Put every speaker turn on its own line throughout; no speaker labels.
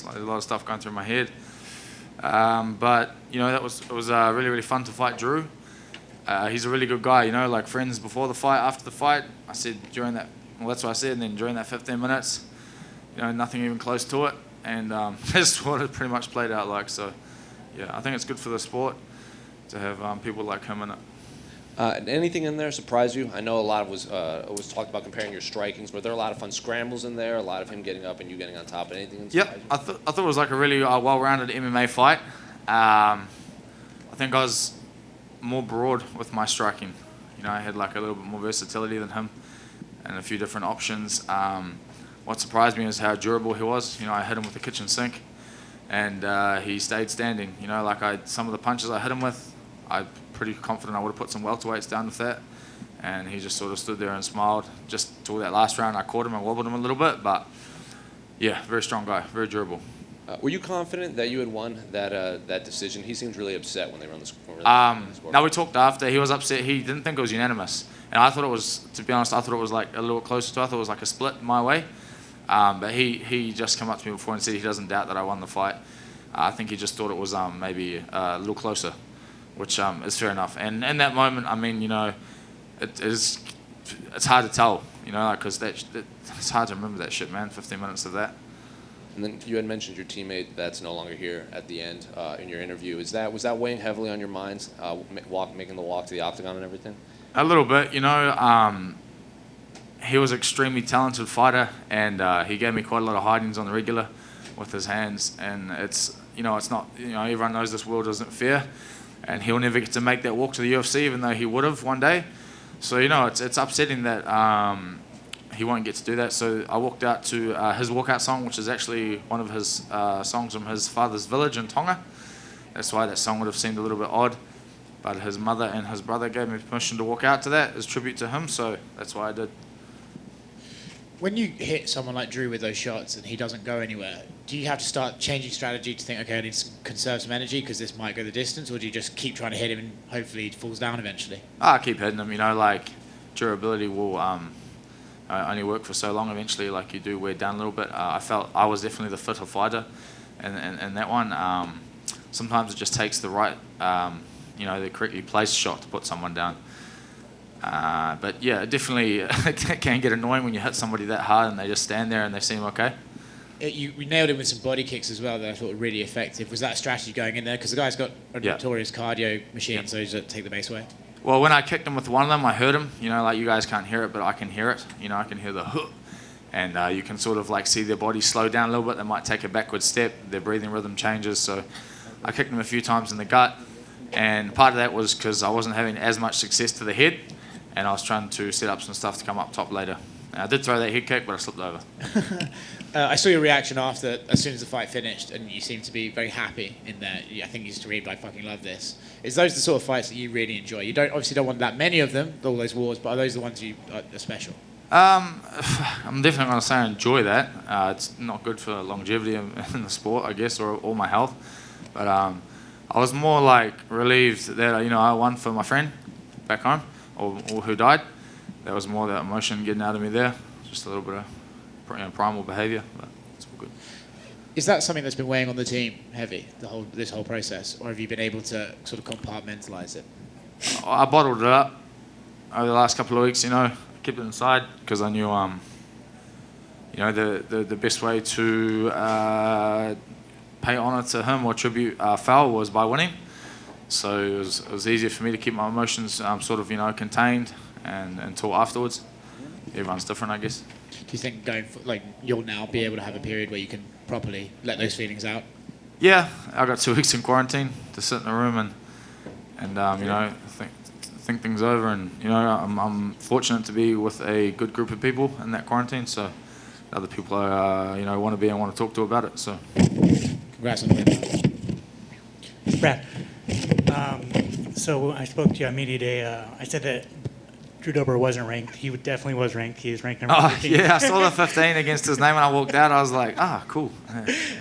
Like a lot of stuff going through my head. But it was really really fun to fight Drew. He's a really good guy. Like friends before the fight, after the fight. I said during that. Well, that's what I said. And then during that 15 minutes, nothing even close to it. And that's what it pretty much played out like. So, yeah, I think it's good for the sport to have people like him in it.
Anything in there surprise you? I know a lot was talked about comparing your strikings, but there are a lot of fun scrambles in there, a lot of him getting up and you getting on top. Anything surprise you?
I thought it was like a really well-rounded MMA fight. I think I was more broad with my striking. I had like a little bit more versatility than him and a few different options. What surprised me is how durable he was. I hit him with the kitchen sink and he stayed standing. Some of the punches I hit him with, I'm pretty confident I would have put some welterweights down with that. And he just sort of stood there and smiled just till that last round. I caught him and wobbled him a little bit, but yeah, very strong guy, very durable.
Were you confident that you had won that decision? He seemed really upset when they run the score.
No, we talked after. He was upset. He didn't think it was unanimous. And I thought it was, to be honest, I thought it was like a little closer to, I thought it was like a split my way. But he just came up to me before and said he doesn't doubt that I won the fight. I think he just thought it was maybe a little closer, which is fair enough. And in that moment, I mean, it's hard to tell, because it's hard to remember that shit, man. 15 minutes of that.
And then you had mentioned your teammate that's no longer here at the end in your interview. Was that weighing heavily on your minds, making the walk to the octagon and everything? A
little bit, he was an extremely talented fighter, and he gave me quite a lot of hidings on the regular with his hands. And it's not, everyone knows this world isn't fair, and he'll never get to make that walk to the UFC, even though he would have one day. So it's upsetting that he won't get to do that. So I walked out to his walkout song, which is actually one of his songs from his father's village in Tonga. That's why that song would have seemed a little bit odd. But his mother and his brother gave me permission to walk out to that as tribute to him, so that's why I did.
When you hit someone like Drew with those shots and he doesn't go anywhere, do you have to start changing strategy to think, okay, I need to conserve some energy because this might go the distance, or do you just keep trying to hit him and hopefully he falls down eventually?
I keep hitting him, durability will only work for so long. Eventually, you do wear down a little bit. I felt I was definitely the fitter fighter in that one. Sometimes it just takes the right, the correctly placed shot to put someone down. But yeah, definitely it can get annoying when you hit somebody that hard and they just stand there and they seem okay.
You nailed him with some body kicks as well that I thought were really effective. Was that a strategy going in there? Because the guy's got a notorious cardio machine, so he's take the base away.
Well, when I kicked him with one of them, I heard him. You guys can't hear it, but I can hear it. I can hear the huh. And you can sort of see their body slow down a little bit. They might take a backward step. Their breathing rhythm changes. So I kicked him a few times in the gut. And part of that was because I wasn't having as much success to the head. And I was trying to set up some stuff to come up top later. I did throw that head kick, but I slipped over.
I saw your reaction after, as soon as the fight finished, and you seemed to be very happy in there. I think you used to read, I fucking love this. Is those the sort of fights that you really enjoy? You obviously don't want that many of them, all those wars, but are those the ones you are special?
I'm definitely going to say I enjoy that. It's not good for longevity in the sport, I guess, or my health. But I was more relieved that I won for my friend back home, or who died. That was more that emotion getting out of me there. Just a little bit of primal behaviour, but it's all good.
Is that something that's been weighing on the team heavy, this whole process, or have you been able to sort of compartmentalise it?
I bottled it up over the last couple of weeks. I kept it inside because I knew, the best way to pay honour to him or tribute Fowl was by winning. So it was easier for me to keep my emotions contained and until afterwards. Everyone's different, I guess.
Do you think you'll now be able to have a period where you can properly let those feelings out?
Yeah, I got 2 weeks in quarantine to sit in a room and think things over. And I'm fortunate to be with a good group of people in that quarantine. So other people I want to be and want to talk to about it. So
congrats on the win.
Brad, so I spoke to you on media day. I said that Drew Dober wasn't ranked. He definitely was ranked. He was ranked number 15.
Yeah, I saw the 15 against his name when I walked out. I was like, cool.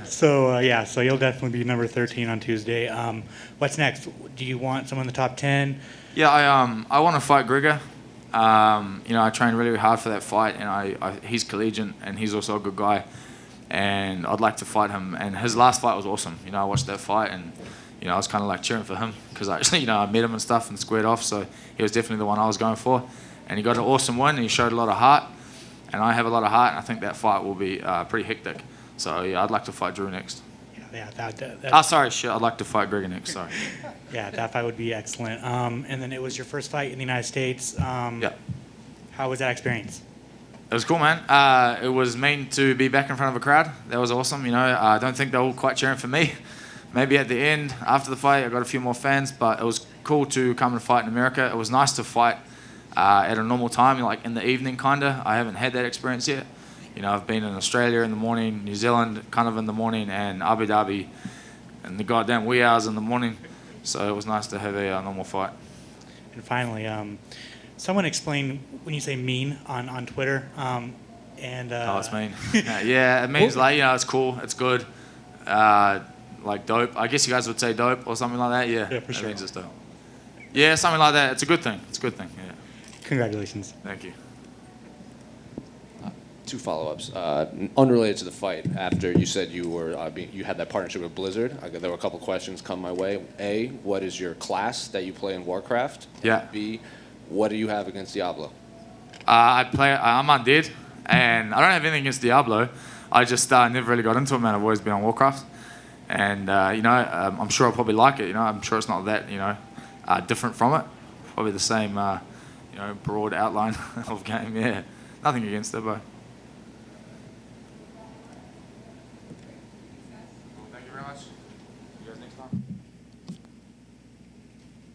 So, so you'll definitely be number 13 on Tuesday. What's next? Do you want someone in the top 10?
Yeah, I want to fight Gregor. I trained really hard for that fight, and he's collegiate, and he's also a good guy. and I'd like to fight him. And his last fight was awesome. You know, I watched that fight, and you know, I was kind of like cheering for him because I actually, you know, I met him and stuff and squared off. So he was definitely the one I was going for, and he got an awesome win. And he showed a lot of heart, and I have a lot of heart, and I think that fight will be pretty hectic. So yeah, I'd like to fight Drew next.
Yeah,
I'd like to fight Gregor next. Sorry.
Yeah, that fight would be excellent. And then it was your first fight in the United States.
Yeah.
How was that experience?
It was cool, man. It was mean to be back in front of a crowd. That was awesome. You know, I don't think they were all quite cheering for me. Maybe at the end, after the fight, I got a few more fans, but it was cool to come and fight in America. It was nice to fight at a normal time, like in the evening, kind of. I haven't had that experience yet. You know, I've been in Australia in the morning, New Zealand kind of in the morning, and Abu Dhabi in the goddamn wee hours in the morning. So it was nice to have a normal fight.
And finally, someone explain when you say mean on Twitter. Oh,
it's mean. Yeah, it means like, you know, it's cool, it's good. Like dope. I guess you guys would say dope or something like that. Yeah,
for sure.
It means it's dope. Yeah, something like that. It's a good thing. It's a good thing. Yeah.
Congratulations.
Thank you.
2 follow-ups, unrelated to the fight. After you said you were you had that partnership with Blizzard, there were a couple questions come my way. A, what is your class that you play in Warcraft?
Yeah.
B, what do you have against Diablo?
I'm undead, and I don't have anything against Diablo. I just never really got into it, man. I've always been on Warcraft, and you know, I'm sure I'll probably like it. You know, I'm sure it's not that, you know, different from it. Probably the same, you know, broad outline of game. Yeah, nothing against it, but.